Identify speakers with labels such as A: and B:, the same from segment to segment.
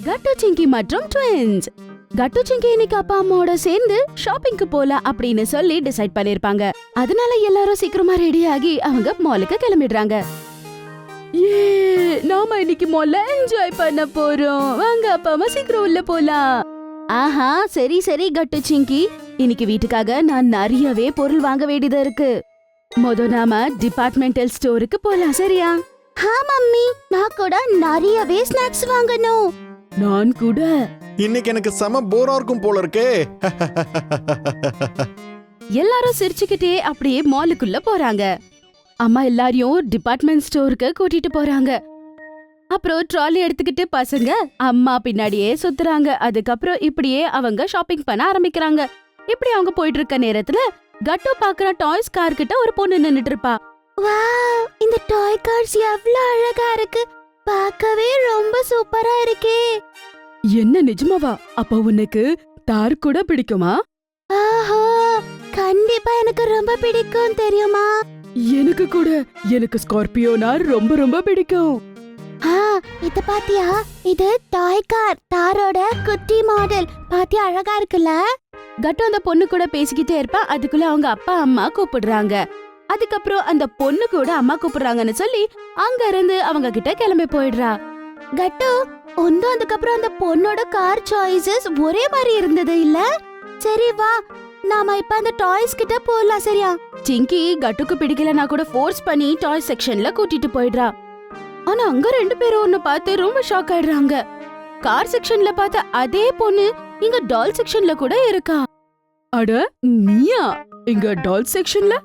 A: கட்டு சிங்கி மற்றும் ட்வின்ஸ். கட்டு சிங்கி இன்னைக்கு அப்பா அம்மாவோட சேர்ந்து ஷாப்பிங்க்கு போல அப்படின்னு சொல்லி டிசைட் பண்ணிருப்பாங்க. அதனால எல்லாரும் சீக்கிரமா ரெடி ஆகி அவங்க மாலுக்கு கிளம்பிடுறாங்க. நாம இன்னைக்கு மால்ல என்ஜாய் பண்ண போறோம். வாங்க அப்பா அம்மா சீக்கிரம் உள்ள போலாம். ஆஹா, சரி சரி கட்டு சிங்கி, இன்னைக்கு வீட்டுக்காக நான் நிறையவே பொருள் வாங்க வேண்டியதா இருக்கு. நாம டிபார்ட்மெண்டல் ஸ்டோருக்கு போலாம், சரியா? மம்மி, நான் கூட நிறையவே ஸ்நாக்ஸ் வாங்கணும். நான் கூட.
B: இன்னைக்கு எனக்கு செம போரா இருக்கும் போல இருக்கே.
A: எல்லாரும் சிரிச்சுக்கிட்டே அப்படியே மாலுக்குள்ள போறாங்க. அம்மா எல்லாரையும் டிபார்ட்மெண்ட் ஸ்டோருக்கு கூட்டிட்டு போறாங்க. அப்புறம் ட்ராலி எடுத்துக்கிட்டு பசங்க அம்மா பின்னாடியே சுத்துறாங்க. அதுக்கப்புறம் இப்படியே அவங்க ஷாப்பிங் பண்ண ஆரம்பிக்கிறாங்க. இப்படி அவங்க போயிட்டு இருக்க நேரத்துல கட்டு பாக்குற டாய்ஸ் கார் கிட்ட ஒரு பொண்ணு நின்னுட்டு இருப்பா. வாவ், இந்த டாய் கார்ஸ் எவ்வளவு அழகா இருக்கு. பார்க்கவே ரொம்ப சூப்பரா இருக்கே. என்ன நிஜமாவா? அப்ப உனக்கு தார் கூட பிடிக்குமா? ஆஹா, கண்டிப்பா எனக்கு ரொம்ப பிடிக்கும் தெரியுமா? எனக்கு கூட. எனக்கு ஸ்கார்பியோனா ரொம்ப ரொம்ப பிடிக்கும். இத பாத்தியா? இது டாய் கார், தாரோட குட்டி மாடல். பாத்தியா அழகா இருக்குல்ல? கட்டு அந்த பொண்ணு கூட பேசிக்கிட்டே இருப்பா. அதுக்குள்ள அவங்க அப்பா அம்மா கூப்பிடுறாங்க. அதுக்கப்புறம் அந்த பொண்ணு கூட அம்மா கூப்பிடுறாங்கன்னு சொல்லி அங்க இருந்து அவங்க கிட்ட கிளம்பி போயிடுறா. கட்டு ஒன்னும் அதுக்கப்புறம் அந்த பொண்ணோட கார் சாய்ஸஸ் ஒரே மாதிரி இருந்தது இல்ல? சரி வா, நாம இப்ப அந்த டாய்ஸ் கிட்ட போலாம், சரியா? சிங்கி கட்டுக்கு பிடிக்கலனா கூட ஃபோர்ஸ் பண்ணி டாய் செக்ஷன்ல கூட்டிட்டு போயிடுறா. ஆனா அங்க ரெண்டு பேரும் ஒன்னு பார்த்து ரொம்ப ஷாக் ஆயிடுறாங்க. கார் செக்ஷன்ல பார்த்த அதே பொண்ணு இங்க டால் செக்ஷன்ல கூட இருக்கா. அட நீயா இங்க டால் செக்ஷன்ல?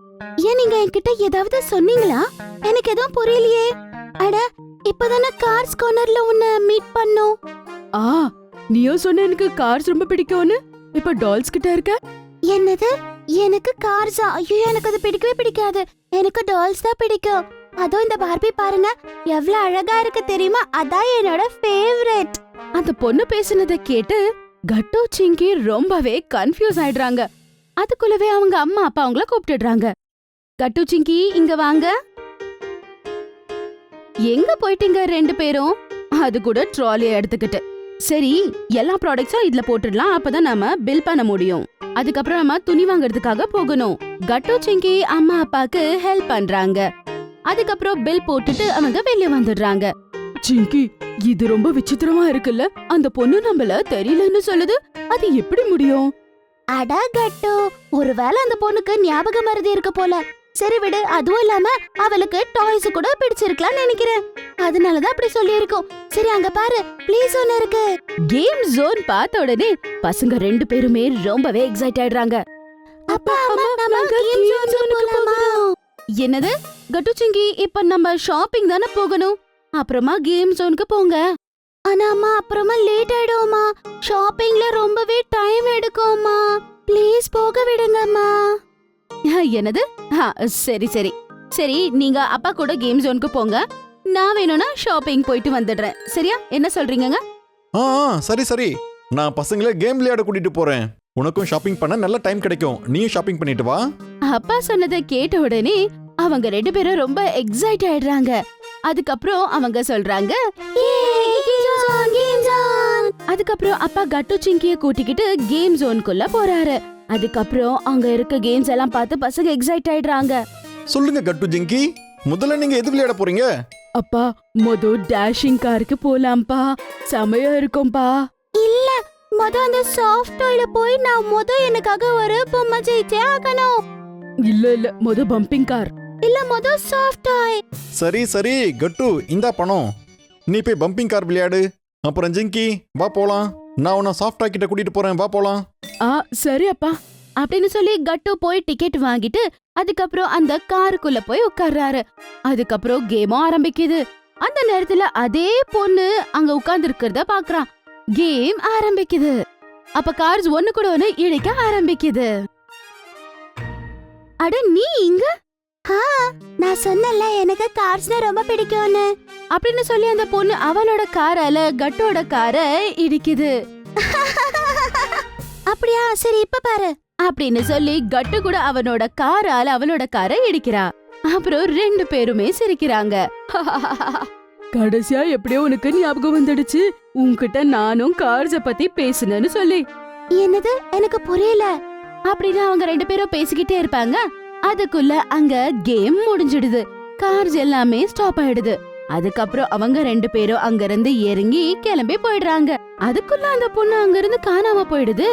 A: ஏன் நீங்க என்கிட்ட ஏதாவது சொன்னீங்களா? எனக்கு எதுவும் புரியலையே. அட இப்பதானே கார்ஸ் கார்னர்ல உன்னை மீட் பண்ணோம். நீயோ சொன்ன எனக்கு கார்ஸ் ரொம்ப பிடிக்கும்னு. இப்ப டால்ஸ் கிட்ட இருக்க. என்னது? எனக்கு கார்ஸா? ஐயோ, எனக்கு அது பிடிக்கவே பிடிக்காது. எனக்கு டால்ஸ் தான் பிடிக்கும். அதோ இந்த பார்பி பாருங்க, எவ்வளவு அழகா இருக்கு தெரியுமா? அதான் என்னோட ஃபேவரட். அந்த பொண்ணு பேசுனதை கேட்டு கட்டு சிங்கி ரொம்பவே கன்ஃபியூஸ் ஆயிடுறாங்க. அதுக்குள்ளவே அவங்க அம்மா அப்பா அவங்கள கூப்பிட்டுடுறாங்க. கட்டு சிங்கி இங்க வாங்க. எங்க போயிட்டீங்க ரெண்டு பேரும்? அது கூட ட்ராலியை எடுத்துக்கிட்டு. சரி, எல்லா ப்ராடக்ட்ஸும் இதுல போட்டுடலாம். அப்பதான் நம்ம பில் பண்ண முடியும். அதுக்கப்புறம் நம்ம துணி வாங்குறதுக்காக போகணும். கட்டு சிங்கி அம்மா அப்பாக்கு ஹெல்ப் பண்றாங்க. அதுக்கப்புறம் பில் போட்டுட்டு அவங்க வெளியே வந்துடுறாங்க. சிங்கி, இது ரொம்ப விசித்திரமா இருக்குல்ல? அந்த பொண்ணு நம்மள தெரியலன்னு சொல்லுது. அது எப்படி முடியும்? அட கட்டு, ஒருவேளை அந்த பொண்ணுக்கு ஞாபக மறதி இருக்கு போல. சரி விடு, அதுவும் இல்லாம அவளுக்கு டாய்ஸ் கூட பிடிச்சிருக்கலாம் நினைக்கிறேன். அதனாலதான் அப்படி சொல்லி இருக்கோம். சரி அங்க பாரு, ப்ளீஸ் ஒன்னு இருக்கு. கேம் ஜோன் பார்த்த உடனே பசங்க ரெண்டு பேருமே ரொம்பவே எக்ஸைட் ஆயிடுறாங்க. அப்பா அம்மா, நம்ம கேம் ஜோனுக்கு போலாமா? என்னது கட்டு சிங்கி, இப்ப நம்ம ஷாப்பிங் தானே போகணும். அப்புறமா கேம் ஜோனுக்கு போங்க. ஆனா அம்மா, அப்புறமா லேட் ஆயிடும்மா. ஷாப்பிங்ல ரொம்பவே டைம் எடுக்கும்மா. ப்ளீஸ் போக விடுங்கம்மா. என்னது? சரி சரி சரி, நீங்க அப்பா கூட கேம் ஜோனுக்கு போங்க. நான் வேணும்னா ஷாப்பிங் போயிட்டு வந்துடுறேன், சரியா? என்ன சொல்றீங்க?
B: சரி சரி, நான் பசங்களை கேம் விளையாட கூட்டிட்டு போறேன். உனக்கும் ஷாப்பிங் பண்ண நல்ல டைம் கிடைக்கும். நீயும் ஷாப்பிங் பண்ணிட்டு வா.
A: அப்பா சொன்னதை கேட்ட உடனே அவங்க ரெண்டு பேரும் ரொம்ப எக்ஸைட் ஆயிடுறாங்க. அதுக்கப்புறம் அவங்க சொல்றாங்க, அதுக்கப்புறம் அப்பா கட்டு சிங்கிய கூட்டிக்கிட்டு கேம் ஜோனுக்குள்ள போறாரு. அதுக்கப்புறம் அங்க இருக்க கேம்ஸ் எல்லாம் பார்த்து பசங்க எக்ஸைட் ஆயிடுறாங்க.
B: சொல்லுங்க கட்டு ஜிங்கி, முதல்ல நீங்க எது விளையாட போறீங்க?
A: அப்பா, டேஷிங் காருக்கு போலாம்பா. செமையா இருக்கும்பா. இல்ல, அந்த சாஃப்ட் டாய்ல போய் நான் எனக்காக ஒரு பொம்மை ஜெயிச்சே ஆகணும். இல்ல, பம்பிங் கார். இல்ல, சாஃப்ட் டாய்.
B: சரி சரி கட்டு, இந்தா பணம். நீ போய் பம்பிங் கார் விளையாடு. அப்புறம் ஜிங்கி வா போலாம். நான் உன்னை சாஃப்ட் டாய் கிட்ட கூட்டிட்டு போறேன், வா போலாம்.
A: சரி அப்பா அப்படின்னு சொல்லி கட்டு போய் டிக்கெட் வாங்கிட்டு அதுக்கப்புறம் அந்த காருக்குள்ள போய் உட்கார்றாரு. அதுக்கப்புறம் கேமும் ஆரம்பிக்குது. அந்த நேரத்துல அதே பொண்ணு அங்க உட்கார்ந்து இருக்கிறத பாக்குறான். கேம் ஆரம்பிக்குது. அப்ப கார்ஸ் ஒண்ணு கூட ஒண்ணு இடிக்க ஆரம்பிக்குது. அட நீ இங்க? நான் சொன்னல எனக்கு கார்ஸ்னா ரொம்ப பிடிக்கும்னு அப்படின்னு சொல்லி அந்த பொண்ணு அவளோட காரால கட்டோட காரை இடிக்குது. அப்படியா? சரி இப்ப பாரு அப்படின்னு சொல்லி கட்டு கூட அவனோட காரால அவளோட காரை இடிக்கிறா. அப்புறம் ரெண்டு பேருமே சிரிக்கிறாங்க. கடைசியா எப்படியோ உனக்கு ஞாபகம் வந்துடுச்சு உன்கிட்ட நானும் கார்ஸ பத்தி பேசுனேன்னு சொல்லி. என்னது எனக்கு புரியல. அப்படின்னு அவங்க ரெண்டு பேரும் பேசிக்கிட்டே இருப்பாங்க. அதுக்குள்ள அங்க கேம் முடிஞ்சிடுது. கார்ஸ் எல்லாமே ஸ்டாப் ஆயிடுது. அதுக்கப்புறம் அவங்க ரெண்டு பேரும் அங்க இருந்து இறங்கி கிளம்பி போயிடுறாங்க. அதுக்குள்ள அந்த பொண்ணு அங்க இருந்து காணாம போயிடுது.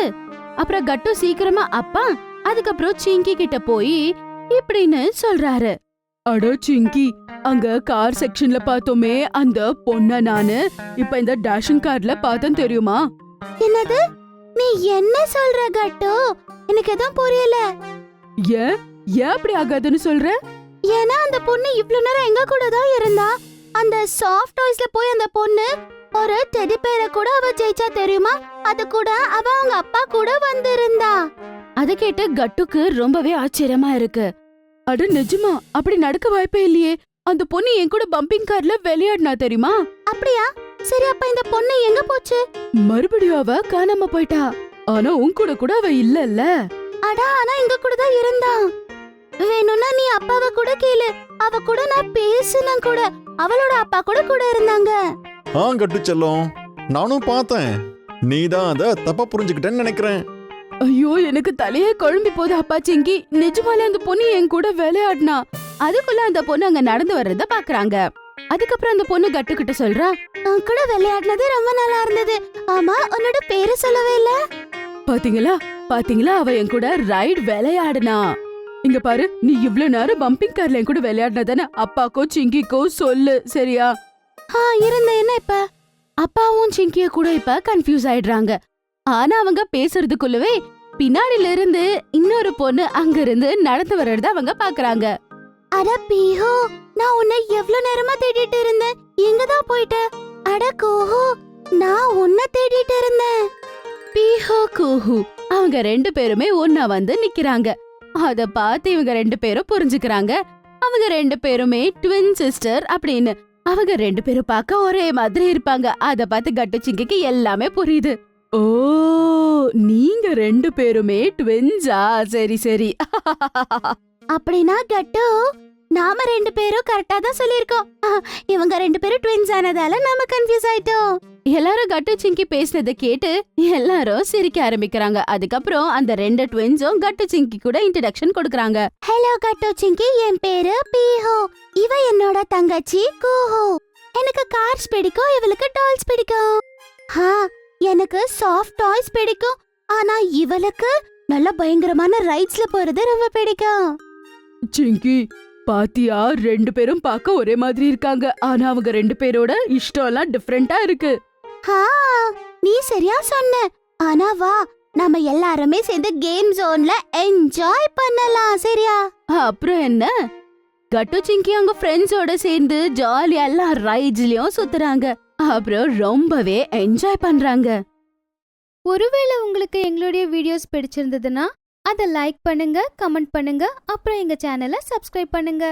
A: அப்புறம் கட்டு சீக்கிரமா அப்பா அதுக்கப்புறம் சிங்கி கிட்ட போய் இப்படின்னு சொல்றாரு. அட சிங்கி, அங்க கார் செக்ஷன்ல பார்த்தோமே அந்த பொண்ண நானு இப்ப இந்த டேஷிங் கார்ல பார்த்தேன் தெரியுமா? என்னது நீ என்ன சொல்ற கட்டு? எனக்கு எதுவும் புரியல. ஏன் அப்படி ஆகாதுன்னு சொல்ற? ஏன்னா அந்த பொண்ணு இவ்ளோ நேரம் எங்க கூட தான் இருந்தா. அந்த சாஃப்ட் டாய்ஸ்ல போய் அந்த பொண்ணு ஒரு டெடி பேரை கூட அவ ஜெயிச்சா தெரியுமா? அது கூட அவ அவங்க அப்பா கூட வந்திருந்தா. அத கேட்டு கட்டுக்கு ரொம்பவே ஆச்சரியமா இருக்கு. அட நிஜமா? அப்படி நடக்க வாய்ப்பே இல்லையே. அந்த பொண்ணு என் கூட பம்பிங் கார்ல விளையாடினா தெரியுமா? அப்படியா? சரி, அப்ப இந்த பொண்ணு எங்க போச்சு? மறுபடியும் அவ காணாம போயிட்டா. ஆனா உன் கூட கூட அவ இல்லல்ல. அடா, ஆனா எங்க கூட தான் இருந்தா. வேணும்னா நீ அப்பாவை கூட கேளு. அவ கூட நான் பேசினேன் கூட. அவளோட அப்பா கூட கூட இருந்தாங்க.
B: கட்டு செல்லம், நானும் பார்த்தேன். நீ தான் அத தப்பா புரிஞ்சுக்கிட்டேன்னு நினைக்கிறேன்.
A: ஐயோ, எனக்கு தலையே குழம்பி போகுது அப்பா சிங்கி. நிஜமாலே அந்த பொண்ணு என் கூட விளையாடினா. அதுக்குள்ள அந்த பொண்ணு அங்க நடந்து வர்றத பாக்குறாங்க. அதுக்கப்புறம் அந்த பொண்ணு கட்டுக்கிட்ட சொல்றா, நான் கூட விளையாடினது ரொம்ப நல்லா இருந்தது. ஆமா, உன்னோட பேரு சொல்லவே இல்ல. பாத்தீங்களா அவ என் கூட ரைட் விளையாடுனா. இங்க பாரு, நீ இவ்ளோ நேரம் பம்பிங் கார்ல என் கூட விளையாடினதானே அப்பாக்கோ சிங்கிக்கோ சொல்லு, சரியா? இருந்த என்ன இப்ப? அப்பாவும் சிங்கிய கூட இப்ப கன்ஃபியூஸ் ஆயிடுறாங்க. ஆனா அவங்க பேசுறதுக்குள்ளவே பின்னாடில இருந்து இன்னொரு பொண்ணு அங்க இருந்து நடந்து வர்றத அவங்க பாக்குறாங்க. அட பீஹோ, நான் உன்னை எவ்வளவு நேரமா தேடிட்டு இருந்தேன். எங்கதான் போயிட்ட? அட கோஹு, நான் உன்னை தேடிட்டு இருந்தேன். பீஹோ கூஹு அவங்க ரெண்டு பேருமே ஒன்னா வந்து நிக்கிறாங்க. அத பார்த்து இவங்க ரெண்டு பேரும் புரிஞ்சுக்கிறாங்க. அவங்க ரெண்டு பேருமே ட்வின் சிஸ்டர் அப்படின்னு. அவங்க ரெண்டு பேரும் பார்க்க ஒரே மாதிரி இருப்பாங்க. அத பார்த்து கட்டு சிங்கிக்கு எல்லாமே புரியுது. ஓ, நீங்க ரெண்டு பேருமே ட்வின்ஸா? சரி. அப்படின்னா கட்டு, நாம ரெண்டு பேரும் கரெக்டா தான் சொல்லிருக்கோம். இவங்க ரெண்டு பேரும் ட்வின்ஸ் ஆனதால நாம கன்ஃபியூஸ் ஆயிட்டோம். எல்லாரும் கட்டு சிங்கி பேசினதை கேட்டு எல்லாரும் சிரிக்க ஆரம்பிக்கிறாங்க. அதுக்கப்புறம் அந்த ரெண்டு ட்வின்ஸும் கட்டு சிங்கி கூட இன்ட்ரடக்ஷன் கொடுக்கறாங்க. ஹலோ கட்டு சிங்கி, என் பேரு பீஹோ. இவ என்னோட தங்கச்சி கூஹோ. எனக்கு கார்ஸ் பிடிக்கும், இவளுக்கு டால்ஸ் பிடிக்கும். எனக்கு சாஃப்ட் டாய்ஸ் பிடிக்கும். ஆனா இவளுக்கு நல்ல பயங்கரமான ரைட்ஸ்ல போறது ரொம்ப பிடிக்கும். சிங்கி, பாத்தியா, ரெண்டு பேரும் பார்க்க ஒரே மாதிரி இருக்காங்க. ஆனா அவங்க ரெண்டு பேரோட இஷ்டம் எல்லாம் டிஃபரெண்டா இருக்கு. நீ சரியா சொன்ன. ஆனா வா, நாம எல்லாருமே சேர்ந்து கேம் ஜோன்ல என்ஜாய் பண்ணலாம், சரியா? அப்புறம் என்ன, கட்டு சிங்கி அவங்க ஃப்ரெண்ட்ஸோட சேர்ந்து ஜாலியா எல்லாம் ரைட்ஸ்லயும் சுத்துறாங்க. அப்புறம் ரொம்பவே என்ஜாய் பண்றாங்க.
C: ஒருவேளை உங்களுக்கு எங்களுடைய வீடியோஸ் பிடிச்சிருந்ததுன்னா அதை லைக் பண்ணுங்க, கமெண்ட் பண்ணுங்க, அப்புறம் எங்க சேனலை சப்ஸ்கிரைப் பண்ணுங்க.